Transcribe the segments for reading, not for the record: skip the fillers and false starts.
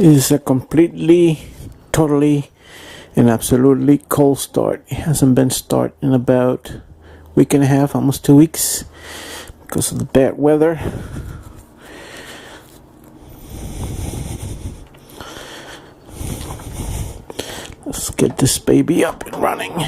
Is a completely, totally, and absolutely cold start. It hasn't been start in about a week and a half, almost 2 weeks, because of the bad weather. Let's get this baby up and running.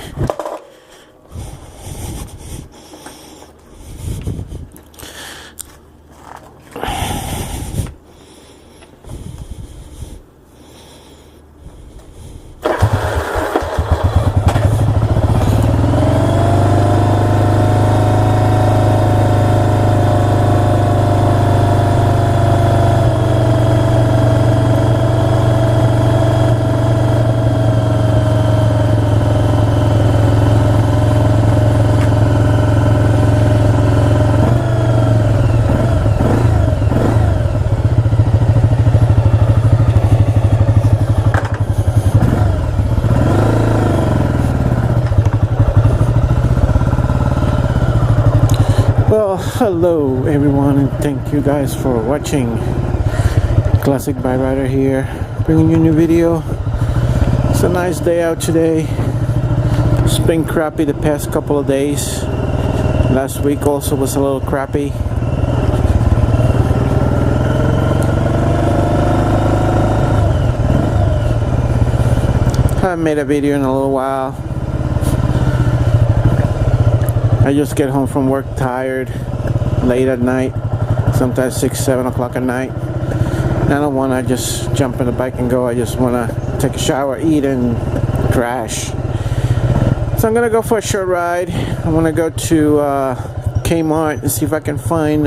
Well, hello everyone, and thank you guys for watching. Classic Bike Rider here, bringing you a new video. It's a nice day out today. It's been crappy the past couple of days. Last week also was a little crappy. I haven't made a video in a little while. I just get home from work tired, late at night, sometimes 6, 7 o'clock at night. And I don't want to just jump on the bike and go. I just want to take a shower, eat, and crash. So I'm going to go for a short ride. I'm going to go to Kmart and see if I can find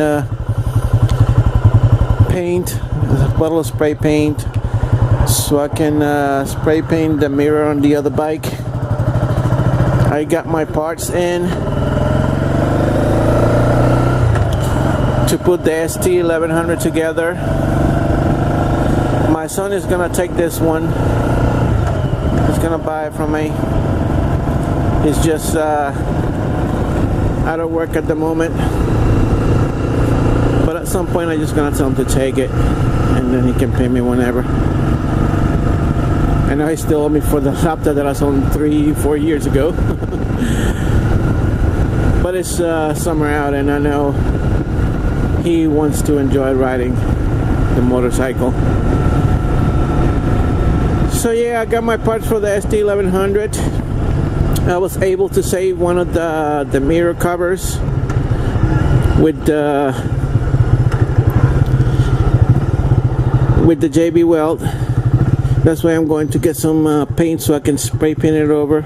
paint, a bottle of spray paint, so I can spray paint the mirror on the other bike. I got my parts in to put the ST1100 together. My son is gonna take this one. He's gonna buy it from me. He's just out of work at the moment, but at some point I'm just gonna tell him to take it, and then he can pay me whenever. I know he still owe me for the laptop that I sold him 3-4 years ago. But it's summer out, and I know he wants to enjoy riding the motorcycle. So yeah, I got my parts for the ST1100. I was able to save one of the mirror covers with the JB weld. That's why I'm going to get some paint so I can spray paint it over.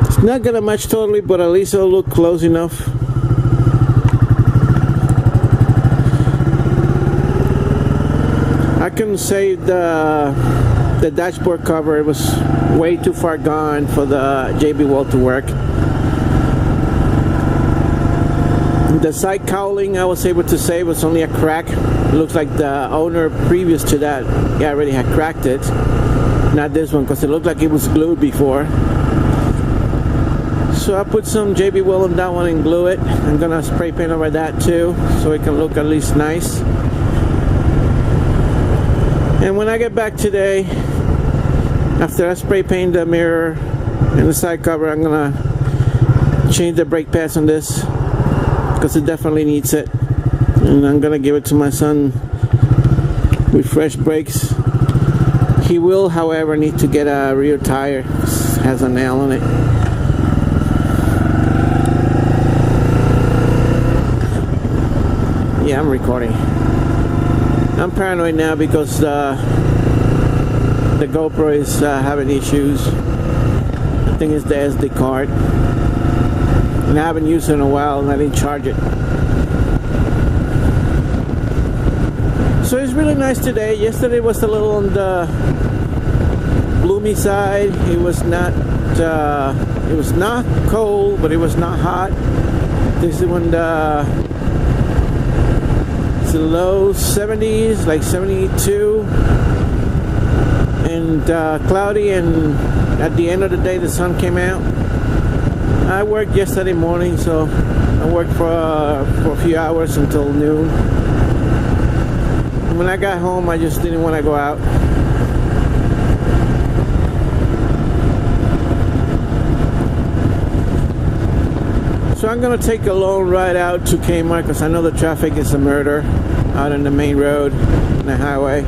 It's not gonna match totally, but at least it'll look close enough. I couldn't save the dashboard cover. It was way too far gone for the JB weld to work. The side cowling I was able to save was only a crack. It looks like the owner previous to that, yeah, already had cracked it. Not this one, because it looked like it was glued before. So I put some JB weld on that one and glue it. I'm gonna spray paint over that too, so it can look at least nice. And when I get back today, after I spray paint the mirror and the side cover, I'm gonna change the brake pads on this, because it definitely needs it. And I'm gonna give it to my son with fresh brakes. He will, however, need to get a rear tire. It has a nail on it. Yeah, I'm recording. I'm paranoid now because the GoPro is having issues. I think it's the SD card. And I haven't used it in a while, and I didn't charge it. So it's really nice today. Yesterday was a little on the gloomy side. It was not cold, but it was not hot. This is when it's the low 70s, like 72, and cloudy, and at the end of the day the sun came out. I worked yesterday morning, so I worked for a few hours until noon. when I got home, I just didn't want to go out. So I'm going to take a long ride out to Kmart because I know the traffic is a murder out on the main road, on the highway.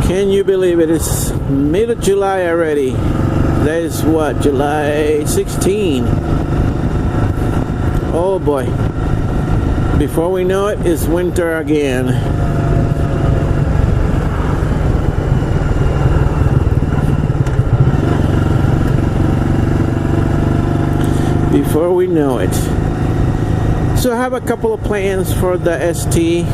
Can you believe it? It's mid of July already. That is what, July 16. Oh boy. Before we know it, it's winter again. Before we know it. So I have a couple of plans for the ST.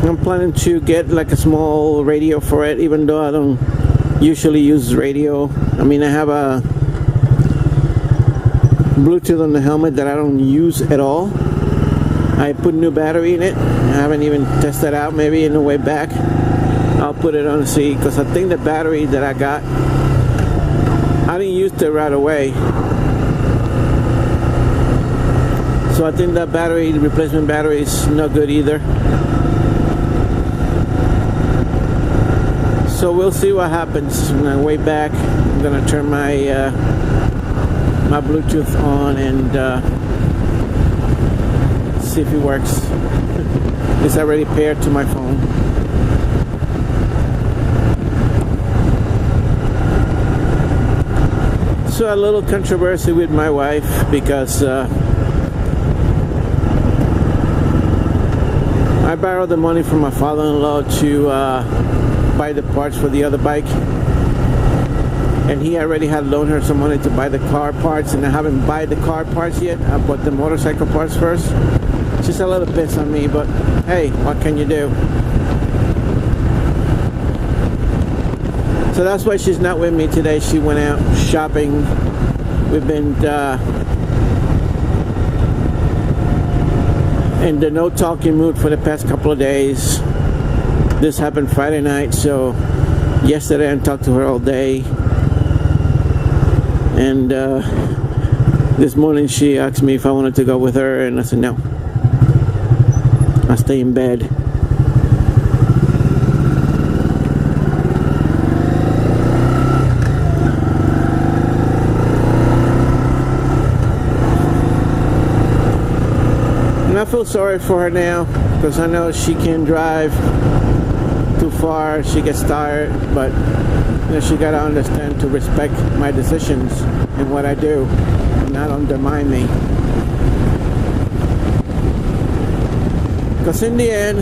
I'm planning to get like a small radio for it, even though I don't usually use radio. I mean, I have a Bluetooth on the helmet that I don't use at all. I put new battery in it. I haven't even tested out. Maybe in the way back I'll put it on to see, because I think the battery that I got, I didn't use it right away. So I think that battery, the replacement battery, is not good either. So we'll see what happens. On the way back, I'm gonna turn my my Bluetooth on and see if it works. It's already paired to my phone. So a little controversy with my wife because I borrowed the money from my father-in-law to buy the parts for the other bike, and he already had loaned her some money to buy the car parts, and I haven't bought the car parts yet. I bought the motorcycle parts first. She's a little pissed on me, but hey, what can you do? So that's why she's not with me today. She went out shopping. We've been in the no talking mood for the past couple of days. This happened Friday night, so yesterday I talked to her all day, and this morning she asked me if I wanted to go with her, and I said no. I'll stay in bed. And I feel sorry for her now, because I know she can drive too far, she gets tired, but you know, she gotta understand to respect my decisions and what I do and not undermine me, because in the end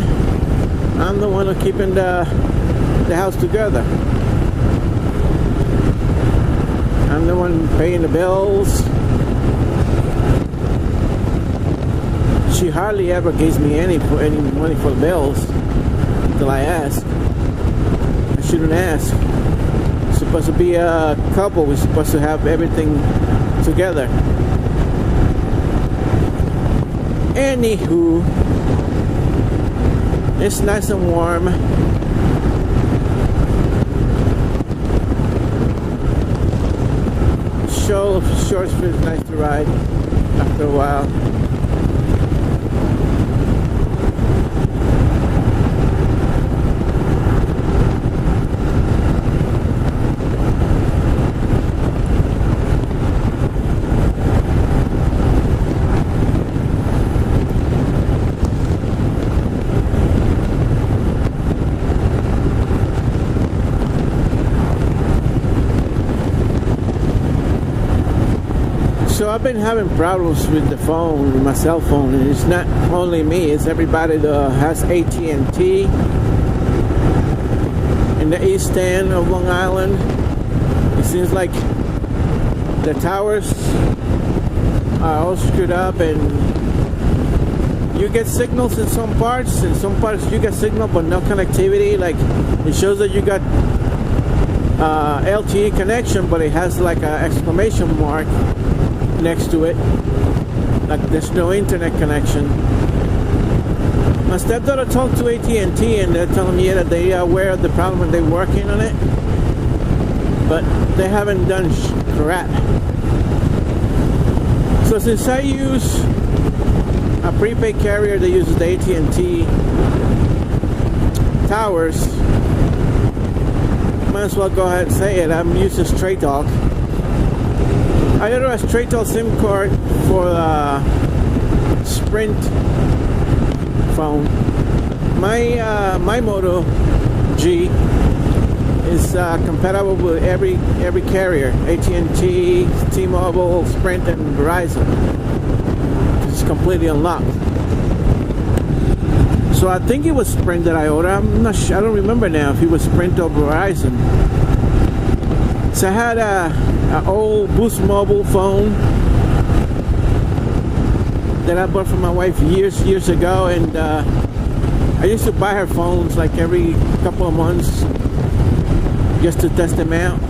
I'm the one who's keeping the house together. I'm the one paying the bills. She hardly ever gives me any money for the bills until I ask. I shouldn't ask. It's supposed to be a couple. We're supposed to have everything together. Anywho, it's nice and warm. Shorts feels nice to ride after a while. So I've been having problems with the phone, with my cell phone, and it's not only me, it's everybody that has AT&T in the east end of Long Island. It seems like the towers are all screwed up, and you get signals in some parts you get signal but no connectivity. Like it shows that you got LTE connection, but it has like an exclamation mark next to it. like there's no internet connection. My stepdaughter talked to AT&T and they're telling me that they are aware of the problem and they're working on it, but they haven't done crap. So since I use a prepaid carrier that uses the AT&T towers, might as well go ahead and say it. I'm using Straight Talk. I ordered a Straight Talk SIM card for Sprint phone. My Moto G is compatible with every carrier: AT&T, T-Mobile, Sprint, and Verizon. It's completely unlocked. So I think it was Sprint that I ordered. I'm not sure. I don't remember now if it was Sprint or Verizon. So I had an old Boost Mobile phone that I bought for my wife years ago, and I used to buy her phones like every couple of months just to test them out.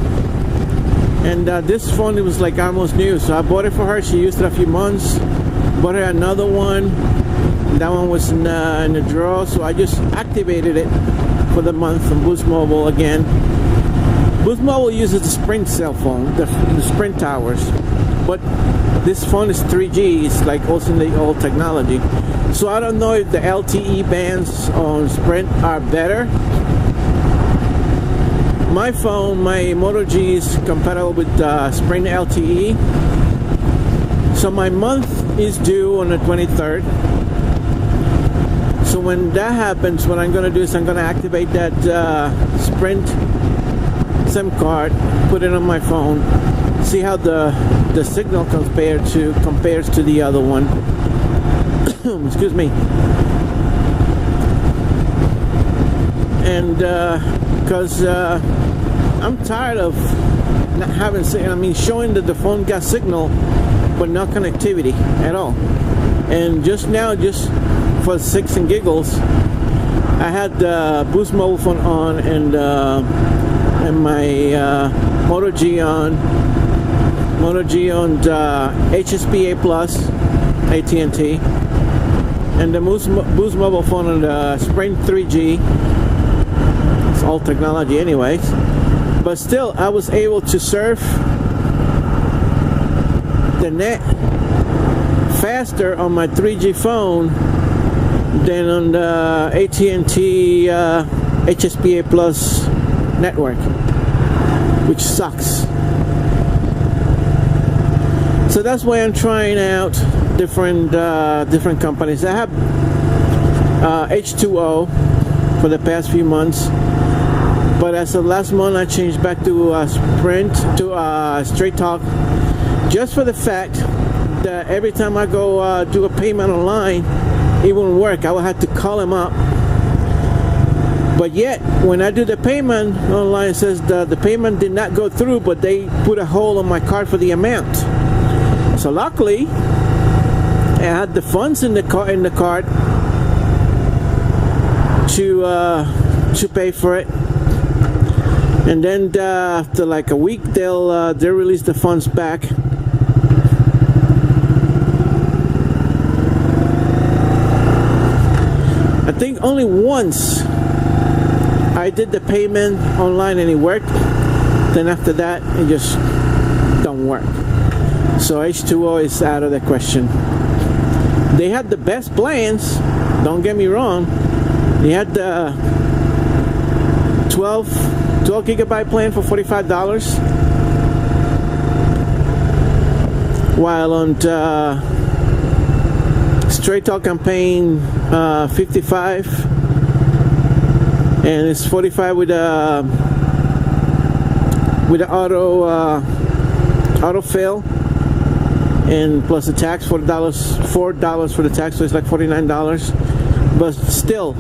And this phone, it was like almost new, so I bought it for her. She used it a few months. Bought her another one. That one was in the drawer, so I just activated it for the month on Boost Mobile again. Boost Mobile uses the Sprint cell phone, the Sprint towers, but this phone is 3G. It's like also in the old technology. So I don't know if the LTE bands on Sprint are better. My phone, my Moto G, is compatible with Sprint LTE. So my month is due on the 23rd. So when that happens, what I'm going to do is I'm going to activate that Sprint SIM card, put it on my phone, see how the signal compares to the other one. Excuse me. And because I'm tired of not having, showing that the phone got signal but not connectivity at all. And just now, just for six and giggles, I had the Boost Mobile phone on and my Moto G on HSPA Plus, AT&T, and the Boost Mobile phone on the Sprint 3G. It's all technology anyways, but still I was able to surf the net faster on my 3G phone than on the AT&T HSPA Plus network, which sucks. So that's why I'm trying out different companies. I have H2O for the past few months, but as of last month I changed back to Sprint, to Straight Talk, just for the fact that every time I go do a payment online, it won't work. I will have to call them up. But yet, when I do the payment online, it says the payment did not go through, but they put a hold on my card for the amount. So luckily, I had the funds in the card to pay for it. And then after like a week, they'll release the funds back. I think only once I did the payment online and it worked. Then after that, it just don't work. So H2O is out of the question. They had the best plans, don't get me wrong. They had the 12 gigabyte plan for $45, while on Straight Talk I'm paying $55, and it's $45 with the auto fill, and plus the tax, $4 for the tax, so it's like $49. But still,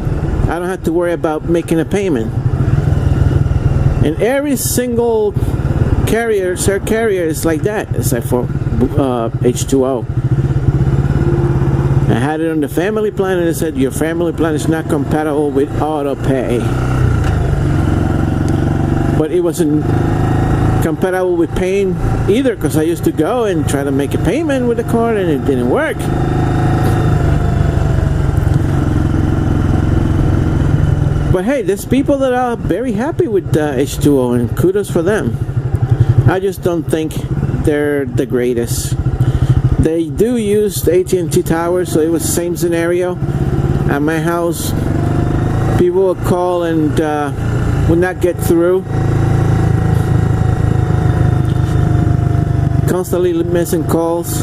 I don't have to worry about making a payment. And every single carrier is like that, except for H2O. I had it on the family plan, and it said your family plan is not compatible with auto pay. But it wasn't compatible with paying either, because I used to go and try to make a payment with the card and it didn't work. But hey, there's people that are very happy with H2O, and kudos for them. I just don't think they're the greatest. They do use the AT&T tower, so it was the same scenario at my house. People would call and would not get through. Constantly missing calls.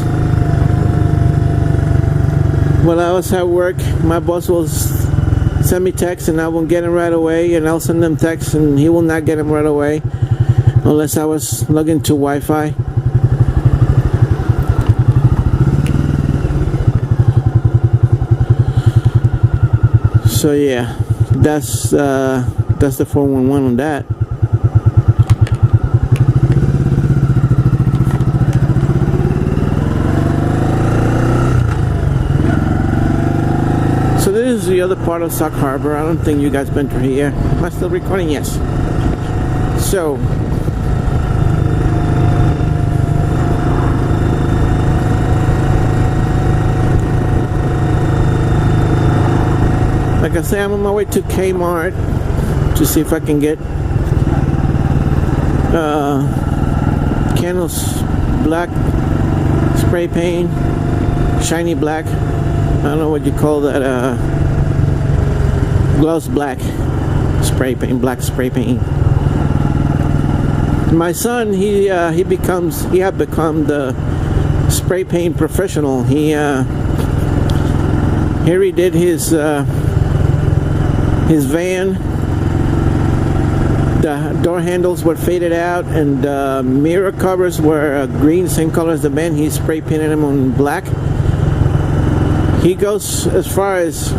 While I was at work, my boss will send me texts and I won't get them right away, and I'll send them texts and he will not get them right away unless I was logged into Wi-Fi. So yeah, that's the 411 on that. So this is the other part of Sauk Harbor. I don't think you guys been through here. Am I still recording? Yes. So like I say, I'm on my way to Kmart to see if I can get Candles black spray paint, shiny black. I don't know what you call that, gloss black spray paint, black spray paint. My son, he had become the spray paint professional. He redid his van. The door handles were faded out, and mirror covers were green, same color as the van. He spray painted them on black. He goes as far as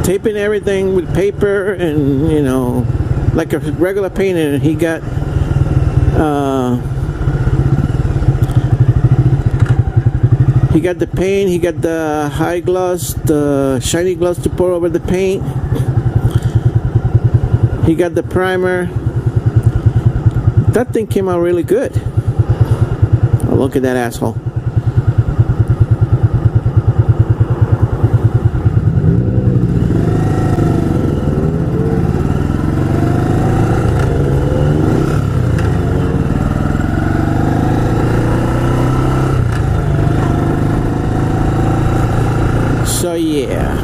taping everything with paper and, you know, like a regular painter. He got the paint, he got the high gloss, the shiny gloss to pour over the paint. He got the primer. That thing came out really good. Oh, look at that asshole. So yeah.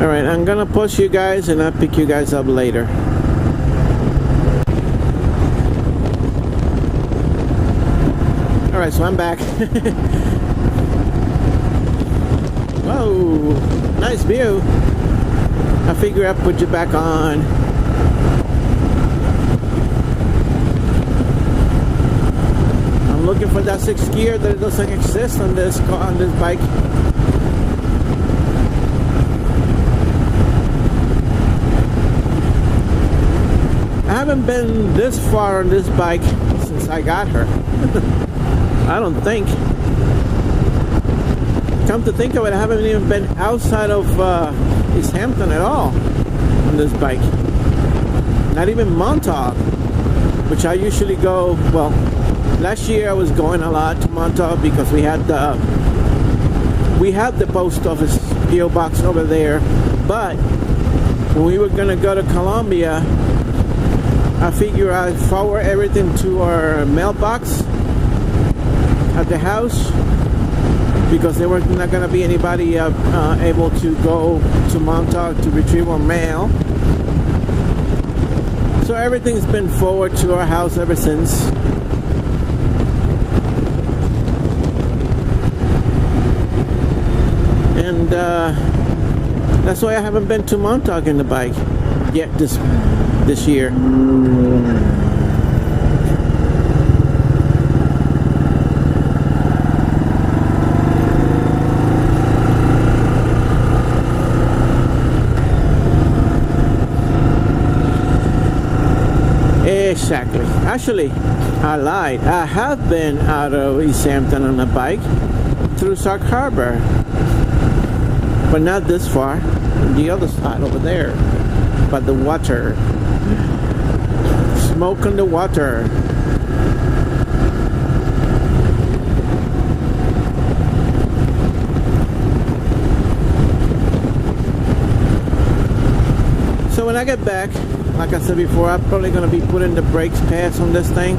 Alright, I'm gonna post you guys and I'll pick you guys up later. Alright, so I'm back. Whoa, nice view. I figure I'll put you back on. I'm looking for that 6th gear that doesn't exist on this bike. I haven't been this far on this bike since I got her. I don't think. Come to think of it, I haven't even been outside of Bridgehampton at all on this bike. Not even Montauk, which I usually go. Well, last year I was going a lot to Montauk because we had the post office PO box over there. But when we were gonna go to Columbia, I figure I'd forward everything to our mailbox at the house, because there was not going to be anybody able to go to Montauk to retrieve our mail. So everything's been forwarded to our house ever since. And that's why I haven't been to Montauk in the bike yet this year. Exactly. Actually, I lied. I have been out of East Hampton on a bike through Sauk Harbor, but not this far. The other side over there, by the water. Smoke on the water. So when I get back, like I said before, I'm probably going to be putting the brakes pads on this thing.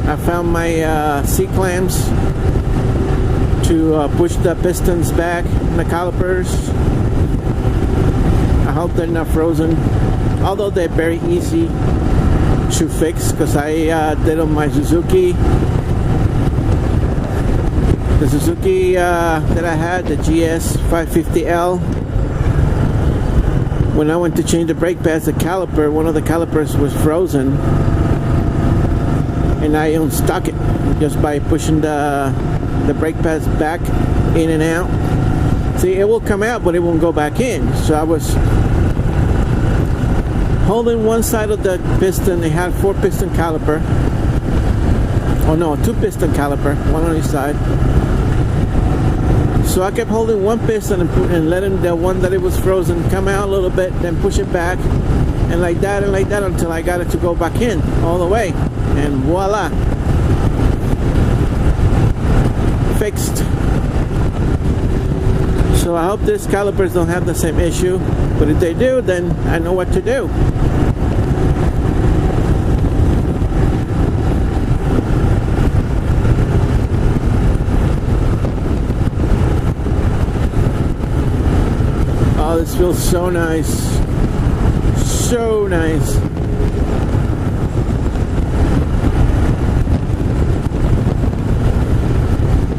I found my C-clamps to push the pistons back in the calipers. I hope they're not frozen, although they're very easy to fix because I did on my Suzuki. The Suzuki that I had, the GS 550L. When I went to change the brake pads, the caliper, one of the calipers was frozen, and I unstuck it just by pushing the brake pads back in and out. See, it will come out, but it won't go back in. So I was holding one side of the piston. They had 4-piston caliper. Oh no, 2-piston caliper, one on each side. So I kept holding one piston and letting the one that it was frozen come out a little bit, then push it back, and like that until I got it to go back in all the way, and voila, fixed. So I hope these calipers don't have the same issue, but if they do, then I know what to do. Oh, this feels so nice. So nice.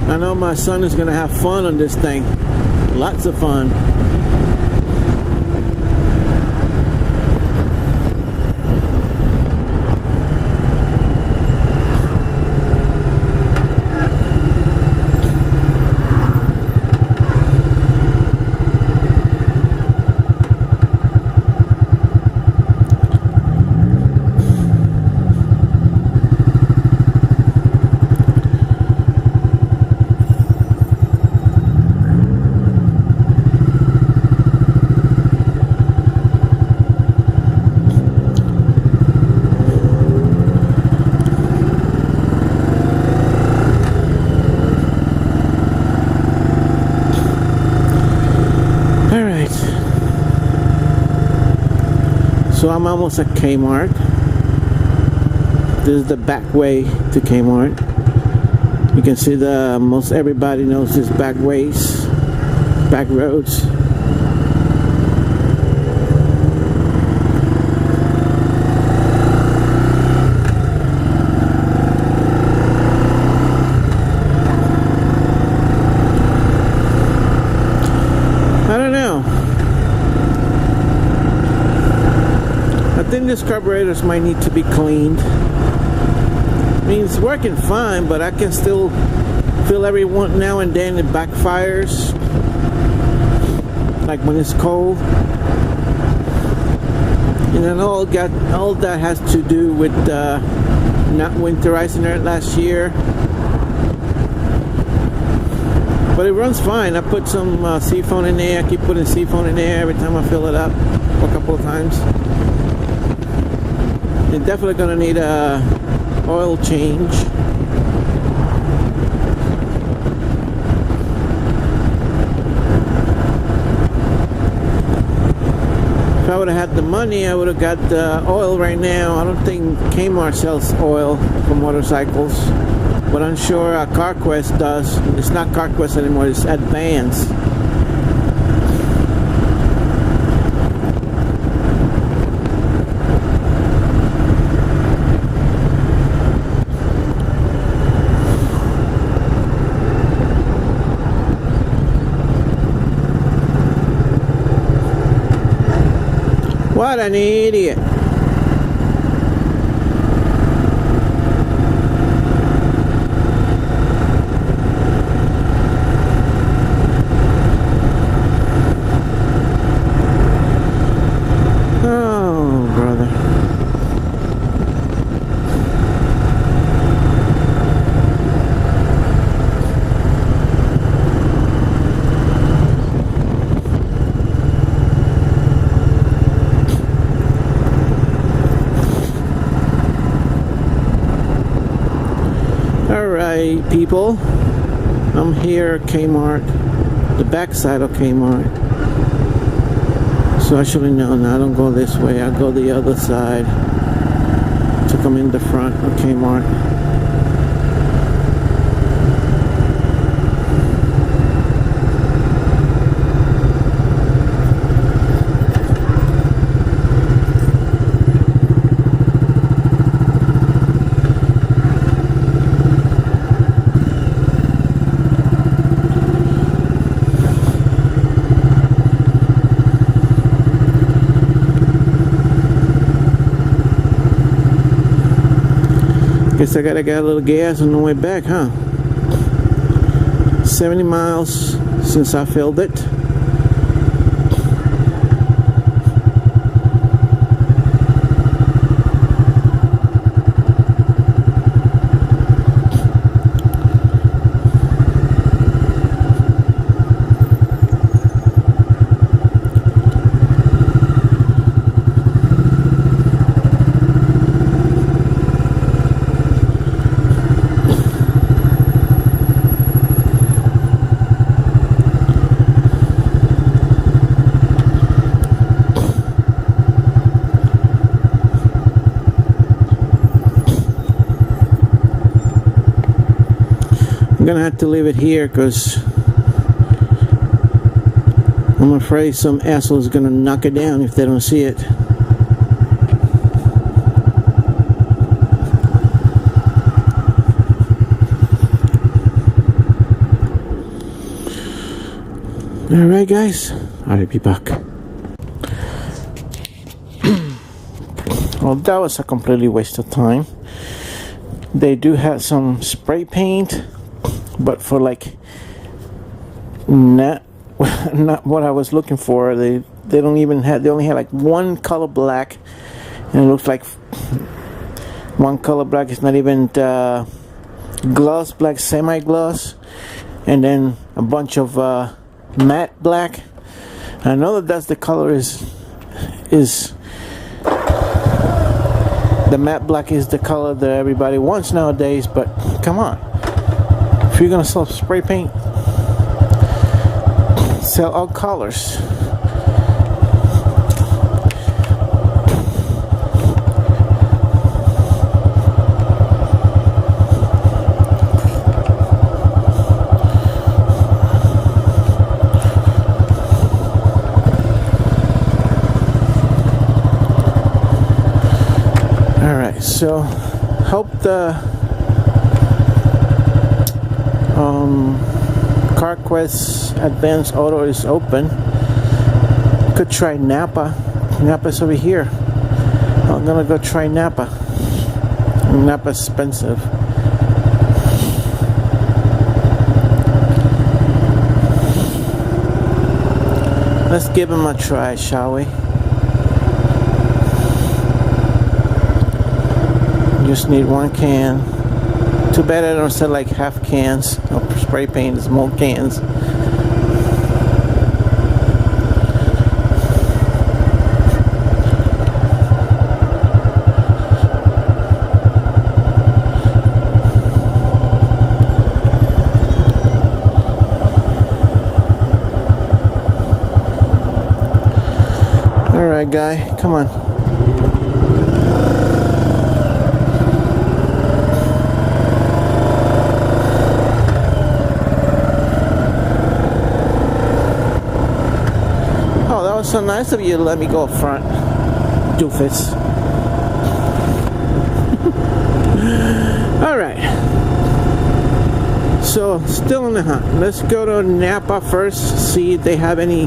I know my son is going to have fun on this thing. Lots of fun. So I'm almost at Kmart. This is the back way to Kmart. You can see most everybody knows this back ways, back roads. I don't know. I think these carburetors might need to be cleaned. I mean, it's working fine, but I can still feel every one now and then it backfires, like when it's cold. And then all that has to do with not winterizing it last year. But it runs fine. I put some seafoam in there. I keep putting seafoam in there every time I fill it up a couple of times. It's definitely going to need a oil change. If I would have had the money, I would have got the oil right now. I don't think Kmart sells oil for motorcycles, but I'm sure CarQuest does. It's not CarQuest anymore, it's Advance. What an idiot. Oh, brother. Alright, people, I'm here at Kmart, the back side of Kmart. So actually no, I don't go this way, I go the other side to come in the front of Kmart. Guess I gotta get a little gas on the way back, huh? 70 miles since I filled it. I'm gonna have to leave it here because I'm afraid some asshole is gonna knock it down if they don't see it. Alright guys, I'll be back. Well, that was a completely waste of time. They do have some spray paint, but for like not what I was looking for. They don't even have, they only had like one color black, and it looks like one color black is not even gloss black, semi-gloss, and then a bunch of matte black. I know that's the color is the matte black is the color that everybody wants nowadays, but come on. If you're gonna sell spray paint, sell all colors. Alright, so hope the CarQuest Advanced Auto is open. Could try Napa. Napa's over here. I'm gonna go try Napa. Napa's expensive. Let's give him a try, shall we? Just need one can. Too bad I don't sell like half cans of spray paint, it's more cans. Alright guy, come on. So nice of you to let me go up front, doofus. Alright, so still in the hunt. Let's go to Napa first, see if they have any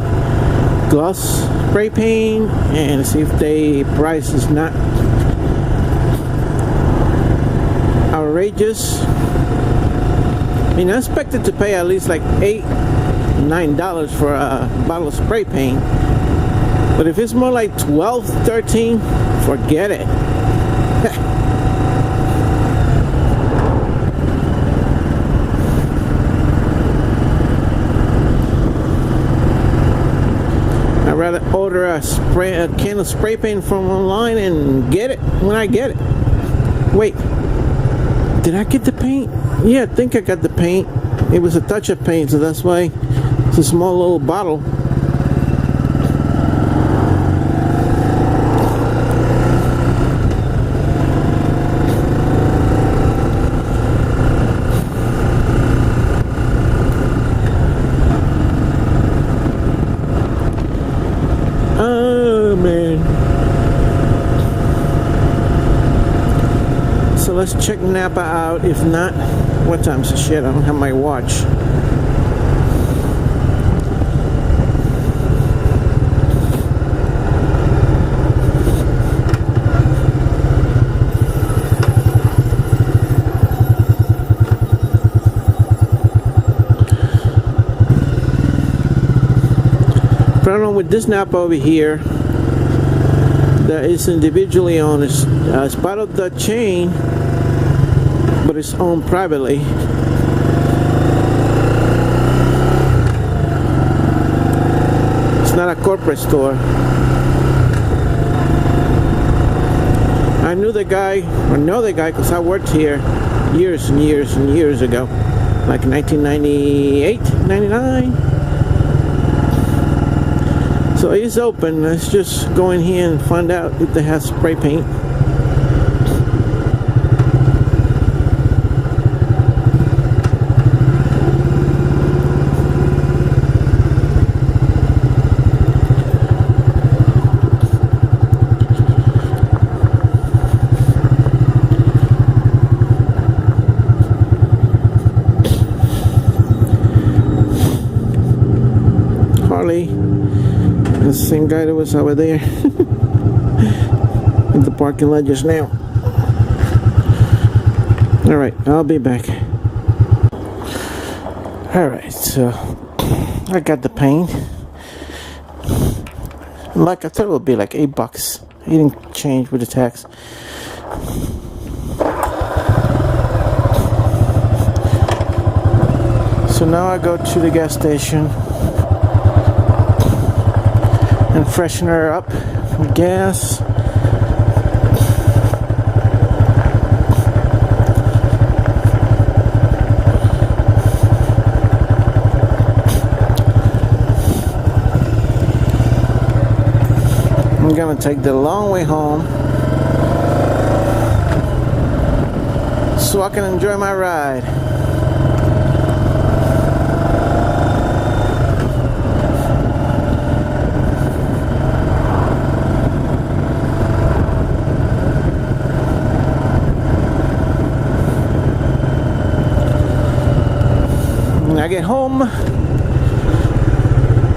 gloss spray paint, and see if the price is not outrageous. I mean, I expected to pay at least like $8-9 for a bottle of spray paint. But if it's more like $12, $13, forget it. I'd rather order a can of spray paint from online and get it when I get it. Wait, did I get the paint? Yeah, I think I got the paint. It was a touch of paint, so that's why it's a small little bottle. Oh man. So let's check Napa out. If not, what time's the shit? I don't have my watch. Problem with this Napa over here that is individually owned is part of the chain, but it's owned privately. It's not a corporate store. I knew the guy, or know the guy, because I worked here years and years and years ago, like 1998, 99. So it's open. Let's just go in here and find out if they have spray paint. Harley. The same guy that was over there in the parking lot just now. Alright, I'll be back. Alright, so I got the paint. Like I thought it would be like $8. He didn't change with the tax. So now I go to the gas station and freshen her up with gas. I'm gonna take the long way home so I can enjoy my ride. When I get home,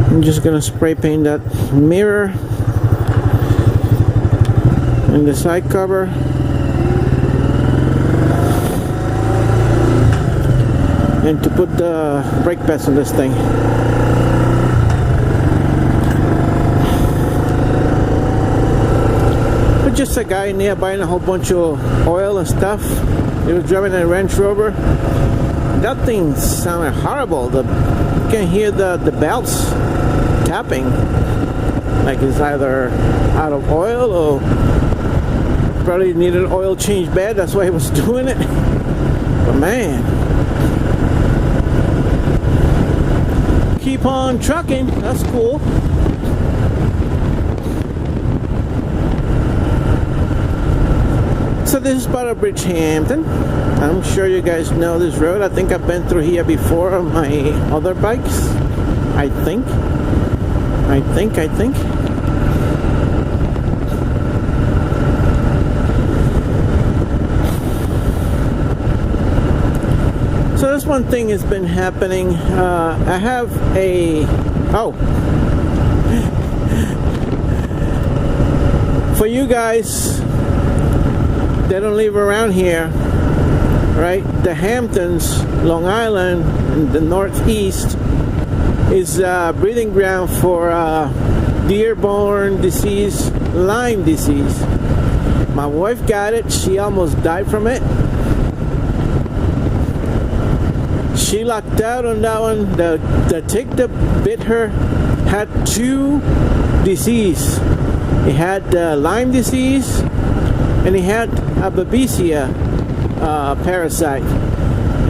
I'm just gonna spray paint that mirror and the side cover. And to put the brake pads on this thing. But just a guy in there buying a whole bunch of oil and stuff. He was driving a Range Rover. That thing sounded horrible. You can hear the belts tapping, like it's either out of oil or probably needed an oil change bad. That's why he was doing it. But man, keep on trucking. That's cool. So this is part of Bridgehampton. I'm sure you guys know this road. I think I've been through here before on my other bikes. I think. So this one thing has been happening. I have a... Oh. For you guys that don't live around here, right? The Hamptons, Long Island, in the Northeast, is a breeding ground for deer-borne disease, Lyme disease. My wife got it. She almost died from it. She lucked out on that one. The tick that bit her had two diseases. He had Lyme disease and he had a Babesia parasite.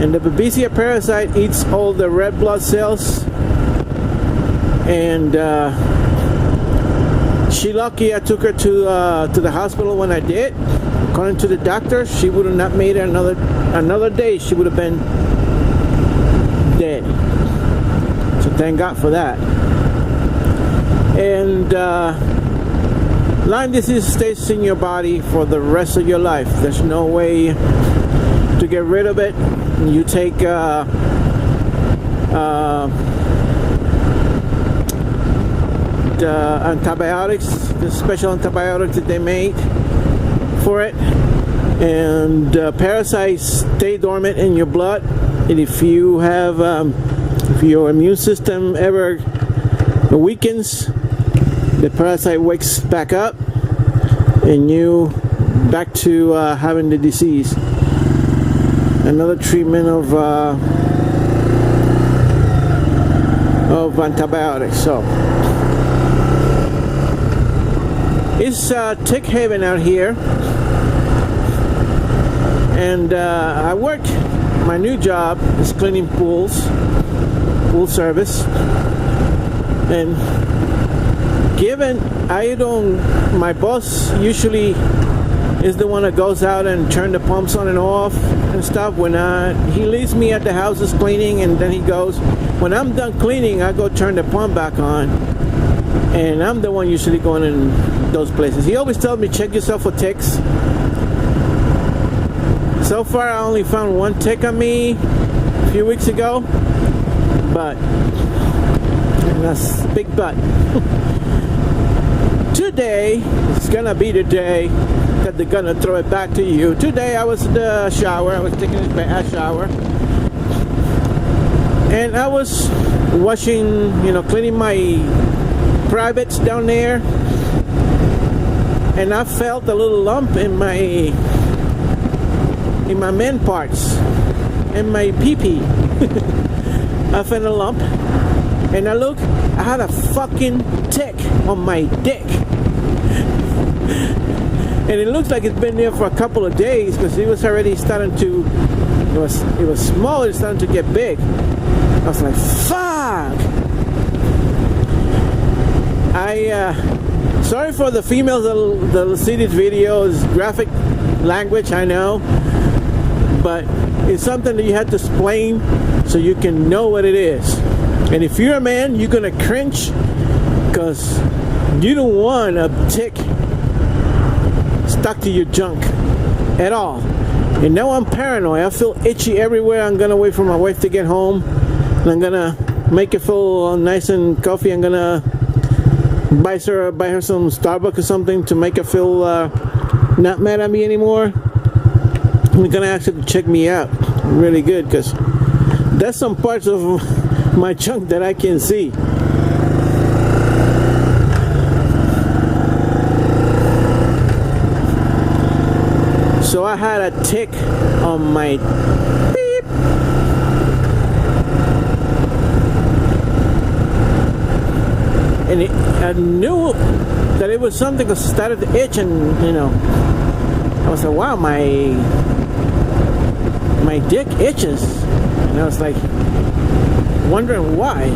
And the Babesia parasite eats all the red blood cells. And she lucky I took her to the hospital when I did. According to the doctor, she would have not made it another day. She would have been dead. So thank God for that. And Lyme disease stays in your body for the rest of your life. There's no way to get rid of it. You take the antibiotics, the special antibiotics that they made for it, and parasites stay dormant in your blood. And if you have, if your immune system ever weakens, the parasite wakes back up, and you back to having the disease. Another treatment of antibiotics. So it's tick haven out here, and I work. My new job is cleaning pools, pool service, and given my boss usually is the one that goes out and turn the pumps on and off and stuff. When he leaves me at the houses cleaning, and then he goes, when I'm done cleaning, I go turn the pump back on, and I'm the one usually going in those places. He always tells me, check yourself for ticks. So far I only found one tick on me a few weeks ago, but that's big but. Today is gonna be the day that they're gonna throw it back to you. Today I was in the shower. I was taking a shower, and I was washing, cleaning my privates down there, and I felt a little lump in my man parts, in my pee-pee. I felt a lump, and I looked. I had a fucking tick on my dick. And it looks like it's been there for a couple of days, because it was already starting to, it was small, it's starting to get big. I was like, fuck! Sorry for the females that'll see these videos, graphic language, I know, but it's something that you have to explain so you can know what it is. And if you're a man, you're gonna cringe, because you don't want a tick stuck to your junk at all. And now I'm paranoid. I feel itchy everywhere. I'm gonna wait for my wife to get home, and I'm gonna make it feel nice and comfy. I'm gonna buy her some Starbucks or something to make her feel not mad at me anymore. I'm gonna ask her to check me out really good, because there's some parts of my junk that I can see. So I had a tick on my beep. And I knew that it was something that started to itch, and I was like, wow, my dick itches. And I was like wondering why.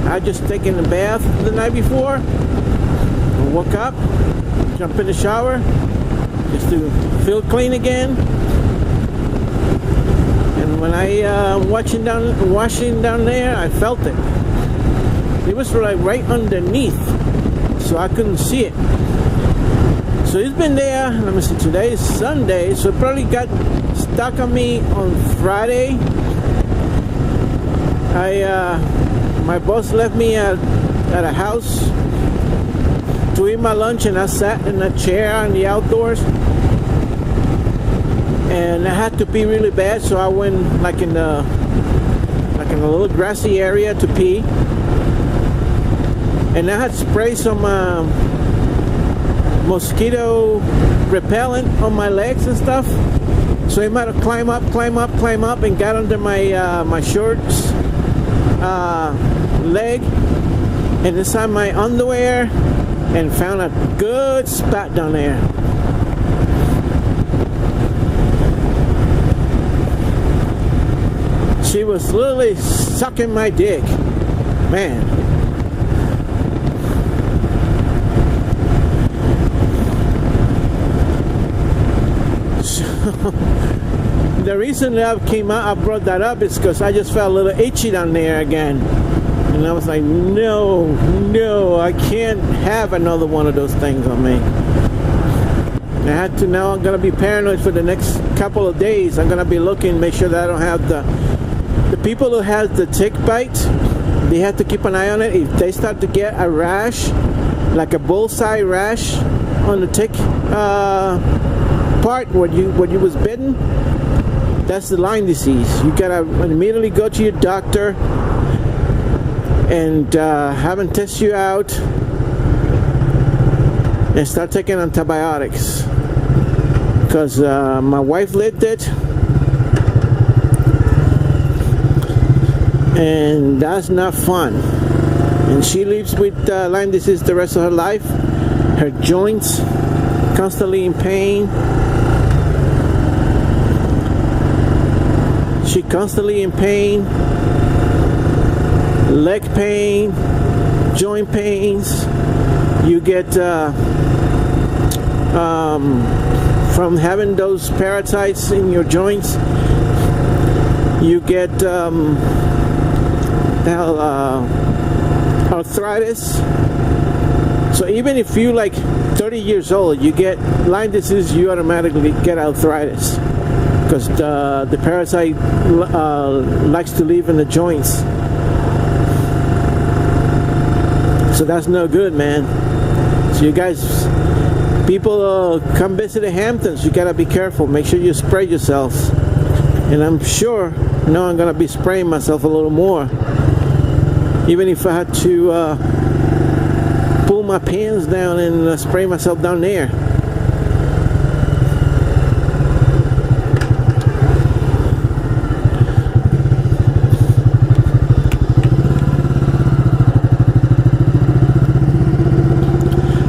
I just taken a bath the night before, I woke up, jumped in the shower just to feel clean again. And when I washing down there, I felt it. It was like right underneath, so I couldn't see it. So it's been there. Let me see. Today is Sunday, so it probably got stuck on me on Friday. My boss left me at a house to eat my lunch, and I sat in a chair in the outdoors, and I had to pee really bad, so I went like in a little grassy area to pee, and I had sprayed some mosquito repellent on my legs and stuff, so it might have climb up, and got under my shorts leg and inside my underwear, and found a good spot down there. She was literally sucking my dick, man. So, the reason that I brought that up is because I just felt a little itchy down there again. And I was like, no, I can't have another one of those things on me. I had to. Now I'm going to be paranoid for the next couple of days. I'm going to be looking, make sure that I don't have the people who have the tick bite. They have to keep an eye on it. If they start to get a rash, like a bullseye rash on the tick part where you was bitten, that's the Lyme disease. You gotta immediately go to your doctor and have them test you out and start taking antibiotics. Because my wife lived it, and that's not fun. And she lives with Lyme disease the rest of her life. Her joints constantly in pain. She constantly in pain. Leg pain, joint pains. You get from having those parasites in your joints. You get arthritis. So even if you like 30 years old, you get Lyme disease, you automatically get arthritis because the parasite likes to live in the joints. So that's no good, man. So you guys, people come visit the Hamptons, you gotta be careful. Make sure you spray yourselves. And I'm sure, I'm gonna be spraying myself a little more. Even if I had to pull my pants down and spray myself down there.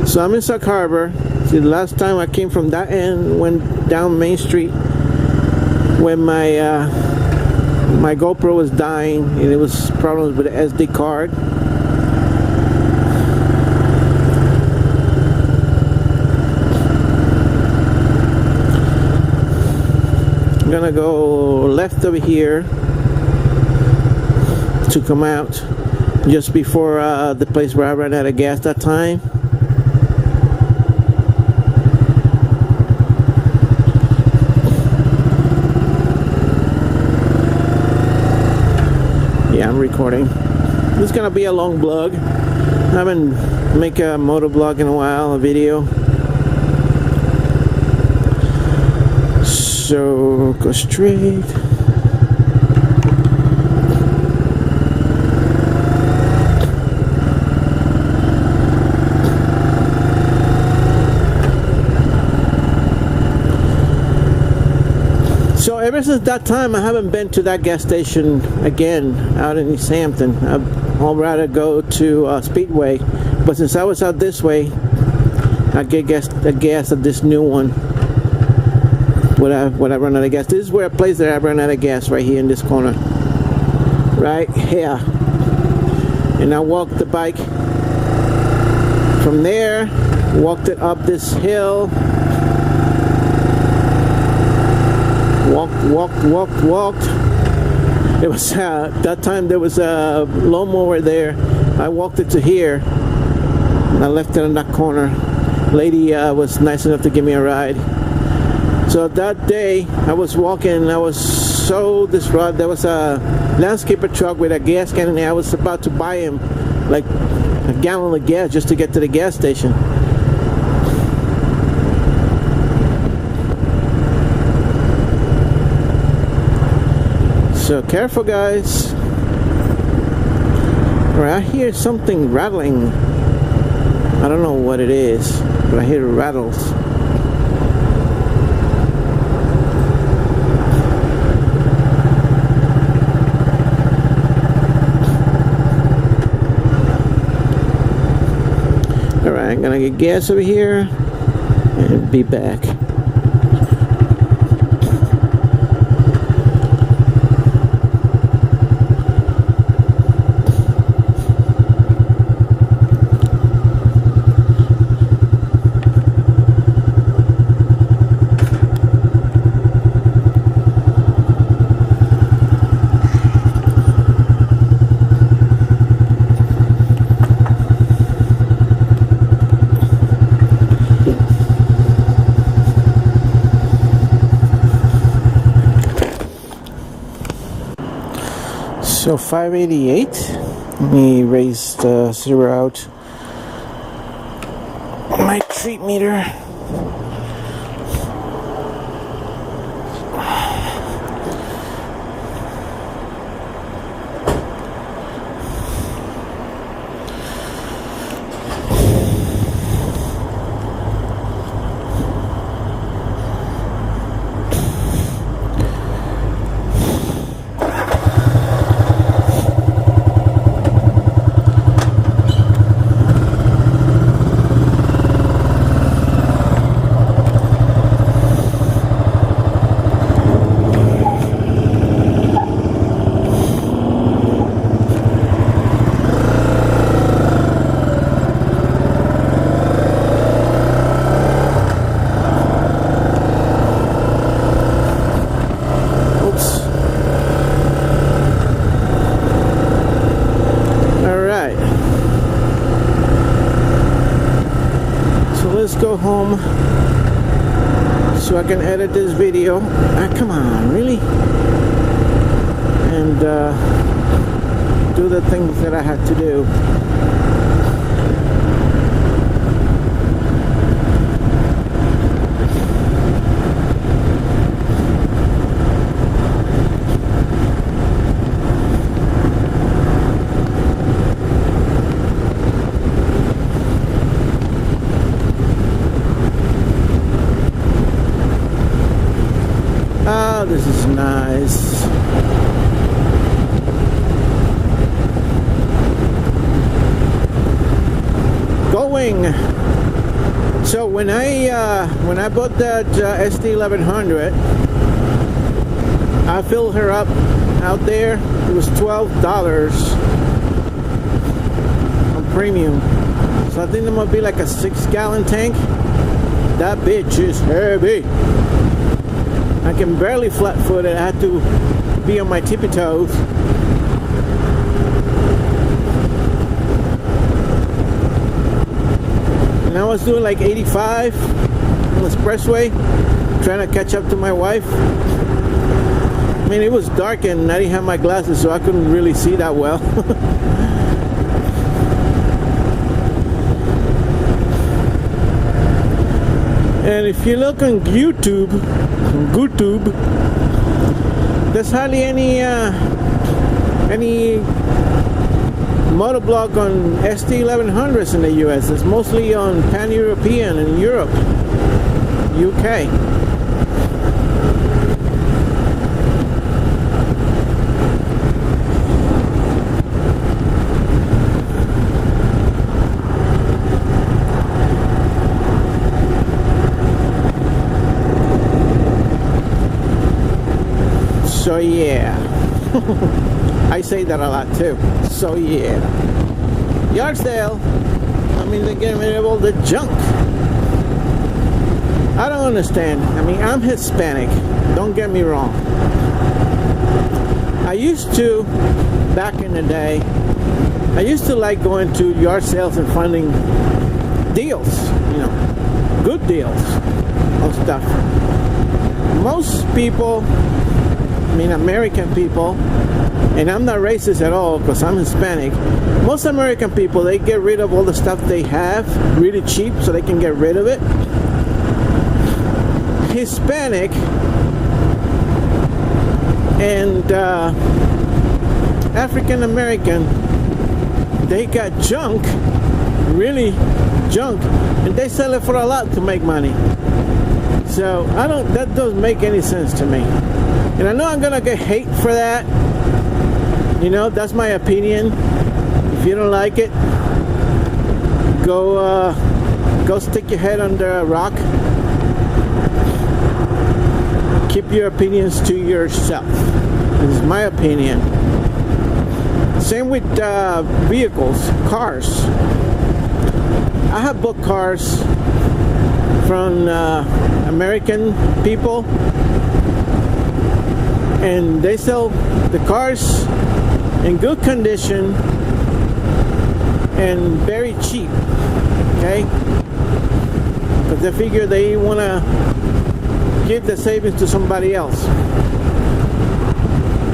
So I'm in Sauk Harbor. See, the last time I came from that end, went down Main Street when my my GoPro was dying and it was problems with the SD card. I'm gonna go left over here to come out just before the place where I ran out of gas that time. Yeah, I'm recording. This is gonna be a long vlog. I haven't made a motovlog in a while, a video. So go straight. So ever since that time, I haven't been to that gas station again out in East Hampton. I'd rather go to Speedway, but since I was out this way, I get gas at this new one. When I run out of gas, this is where a place that I run out of gas, right here in this corner, right here. And I walked the bike from there, walked it up this hill. Walked. It was that time there was a lawnmower there. I walked it to here and I left it in that corner. Lady was nice enough to give me a ride. So that day I was walking and I was so distraught. There was a landscaper truck with a gas can in there. I was about to buy him like a gallon of gas just to get to the gas station. So careful, guys. Right, I hear something rattling. I don't know what it is, but I hear it rattles. Alright, I'm gonna get gas over here and be back. So 588. Let me raise the zero out on my treat meter. Go home so I can edit this video. Come on, really? And do the things that I have to do. This is nice. Going. So when I bought that SD1100, I filled her up out there. It was $12 on premium. So I think it might be like a 6-gallon tank. That bitch is heavy. I can barely flat-foot it. I had to be on my tippy toes. And I was doing like 85 on the expressway, trying to catch up to my wife. I mean, it was dark and I didn't have my glasses, so I couldn't really see that well. And if you look on YouTube, there's hardly any motovlog on SD1100s in the US. It's mostly on Pan-European and Europe, UK. So yeah, I say that a lot too. So yeah, yard sale. I mean, they're getting rid of all the junk. I don't understand. I mean, I'm Hispanic. Don't get me wrong. I used to, back in the day, I used to like going to yard sales and finding deals. You know, good deals on stuff. Most people, I mean American people, and I'm not racist at all because I'm Hispanic. Most American people, they get rid of all the stuff they have really cheap so they can get rid of it. Hispanic and African American, they got junk, really junk, and they sell it for a lot to make money. So that doesn't make any sense to me. And I know I'm gonna get hate for that. You know, that's my opinion. If you don't like it, go stick your head under a rock. Keep your opinions to yourself. This is my opinion. Same with vehicles, cars. I have bought cars from American people, and they sell the cars in good condition and very cheap, okay? Because they figure they want to give the savings to somebody else.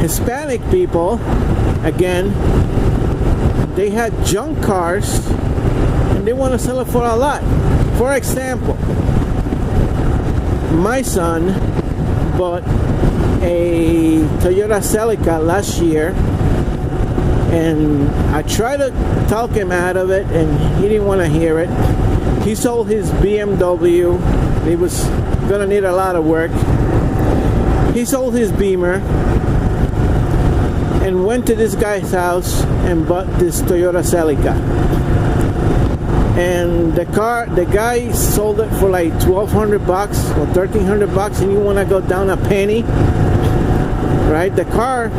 Hispanic people, again, they had junk cars and they want to sell it for a lot. For example, my son bought a Toyota Celica last year, and I tried to talk him out of it, and he didn't want to hear it. He sold his BMW. It was gonna need a lot of work. He sold his Beamer and went to this guy's house and bought this Toyota Celica. And the guy sold it for like $1,200 or $1,300, and you want to go down a penny, right? The car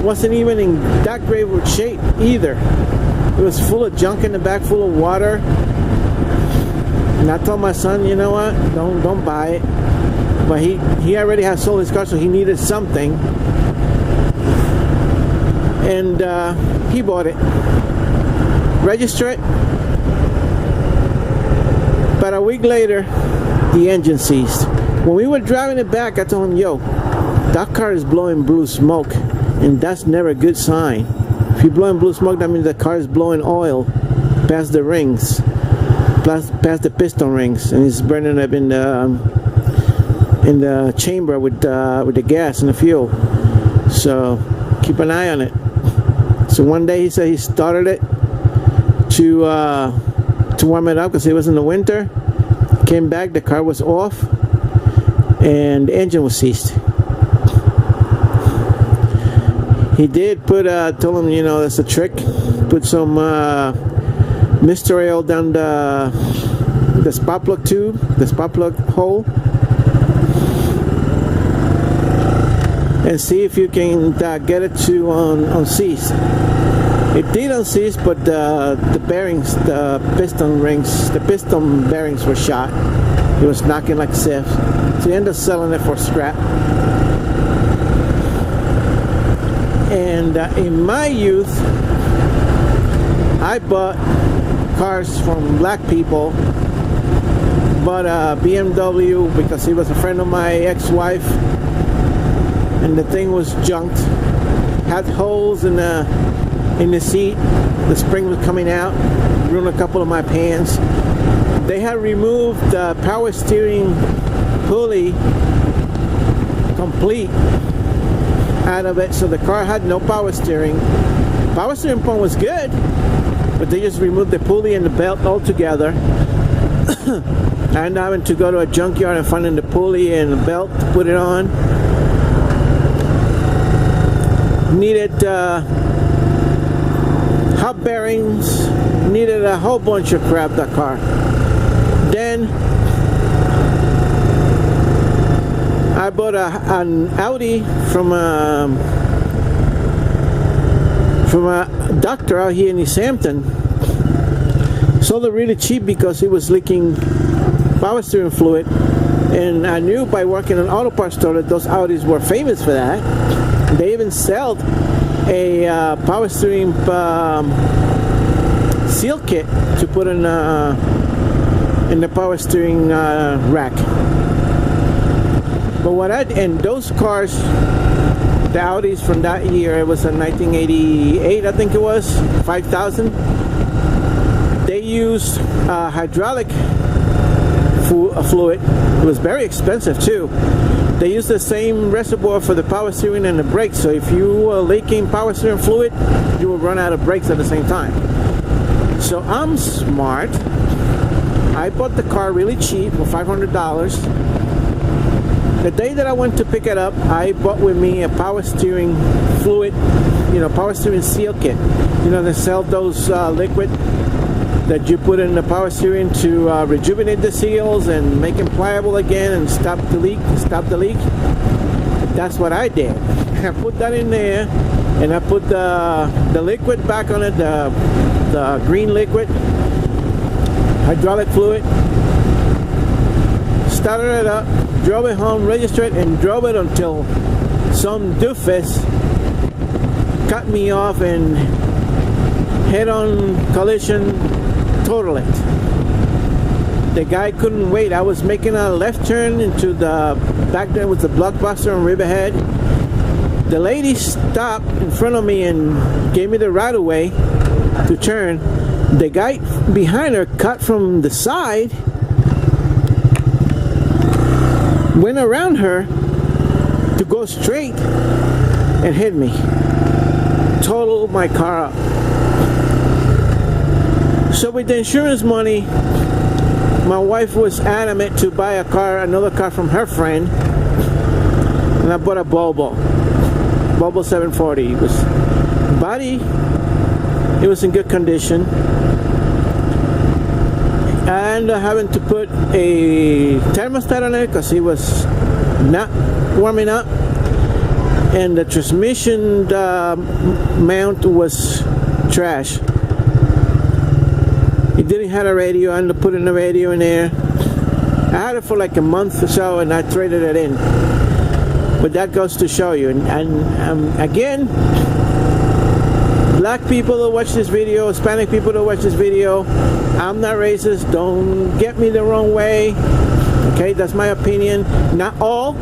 wasn't even in that great of shape either. It was full of junk in the back, full of water. And I told my son, you know what? Don't buy it. But he already had sold his car, so he needed something. And he bought it. Register it. About a week later, the engine seized. When we were driving it back, I told him, yo, that car is blowing blue smoke, and that's never a good sign. If you're blowing blue smoke, that means the car is blowing oil past the rings, past the piston rings, and it's burning up in the chamber with the gas and the fuel. So keep an eye on it. So one day he said he started it to warm it up because it was in the winter. Came back, the car was off, and the engine was seized. He did put, told him, you know, that's a trick. Put some Mr. Oil down the spark plug tube, the spark plug hole, and see if you can get it to unseize. It did unseize, but the bearings, the piston rings, the piston bearings were shot. It was knocking like Seth. So he ended up selling it for scrap. And in my youth, I bought cars from black people. Bought a BMW because he was a friend of my ex-wife, and the thing was junked. Had holes in the seat. The spring was coming out, ruined a couple of my pans. They had removed the power steering pulley complete out of it, so the car had no power steering. Power steering pump was good, but they just removed the pulley and the belt altogether. I ended up having to go to a junkyard and finding the pulley and the belt to put it on. Needed hub bearings, needed a whole bunch of crap, that car. Then I bought an Audi from a doctor out here in East Hampton. Sold it really cheap because it was leaking power steering fluid, and I knew by working in an auto parts store that those Audis were famous for that. They even sold a power steering seal kit to put in the power steering rack. But and those cars, the Audis from that year, it was a 1988, I think it was, 5,000. They used hydraulic fluid. It was very expensive too. They used the same reservoir for the power steering and the brakes, so if you were leaking power steering fluid, you would run out of brakes at the same time. So I'm smart. I bought the car really cheap for $500. The day that I went to pick it up, I bought with me a power steering fluid, power steering seal kit. They sell those liquid that you put in the power steering to rejuvenate the seals and make them pliable again and stop the leak. That's what I did. I put that in there, and I put the liquid back on it, the green liquid, hydraulic fluid. Started it up, drove it home, registered it, and drove it until some doofus cut me off and head-on collision totaled it. The guy couldn't wait. I was making a left turn into the back there with the Blockbuster on Riverhead. The lady stopped in front of me and gave me the right of way to turn. The guy behind her cut from the side, went around her to go straight and hit me. Totaled my car up. So with the insurance money, my wife was adamant to buy another car from her friend, and I bought a Volvo 740. It was body, it was in good condition, and having to put a thermostat on it because it was not warming up, and the transmission mount was trash. It didn't have a radio. I ended up putting the radio in there. I had it for like a month or so, and I traded it in. But that goes to show you. And again, black people that watch this video, Hispanic people that watch this video, I'm not racist. Don't get me the wrong way. Okay, that's my opinion. Not all.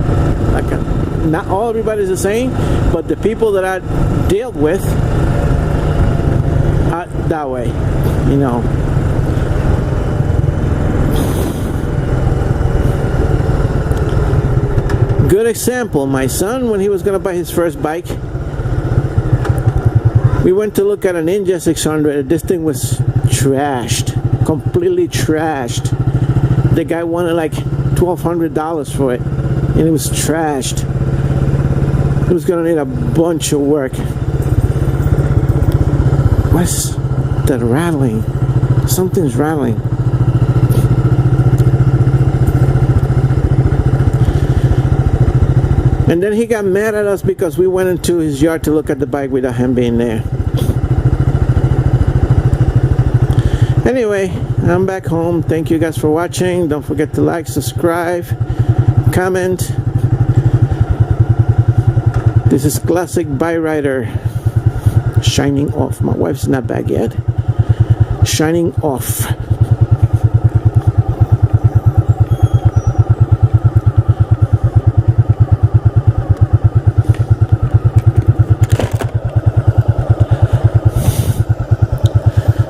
Not all everybody's the same, but the people that I dealt with are that way, you know. Good example, my son, when he was going to buy his first bike, we went to look at a Ninja 600. This thing was trashed, completely trashed. The guy wanted like $1,200 for it, and it was trashed. It was going to need a bunch of work. What's that rattling? Something's rattling. And then he got mad at us because we went into his yard to look at the bike without him being there. Anyway, I'm back home. Thank you guys for watching. Don't forget to like, subscribe, comment. This is Classic Bike Rider shining off. My wife's not back yet. Shining off.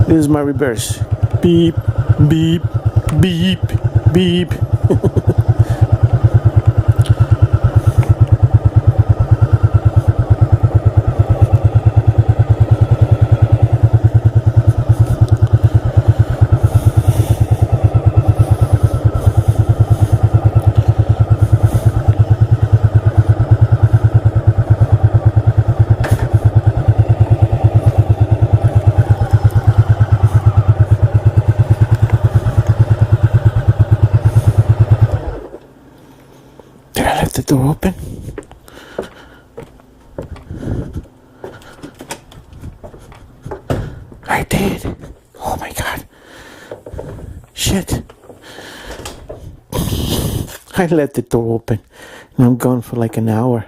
This is my reverse. Beep, beep, beep, beep. The door open. I did. Oh my god. Shit. I left the door open and I'm gone for like an hour.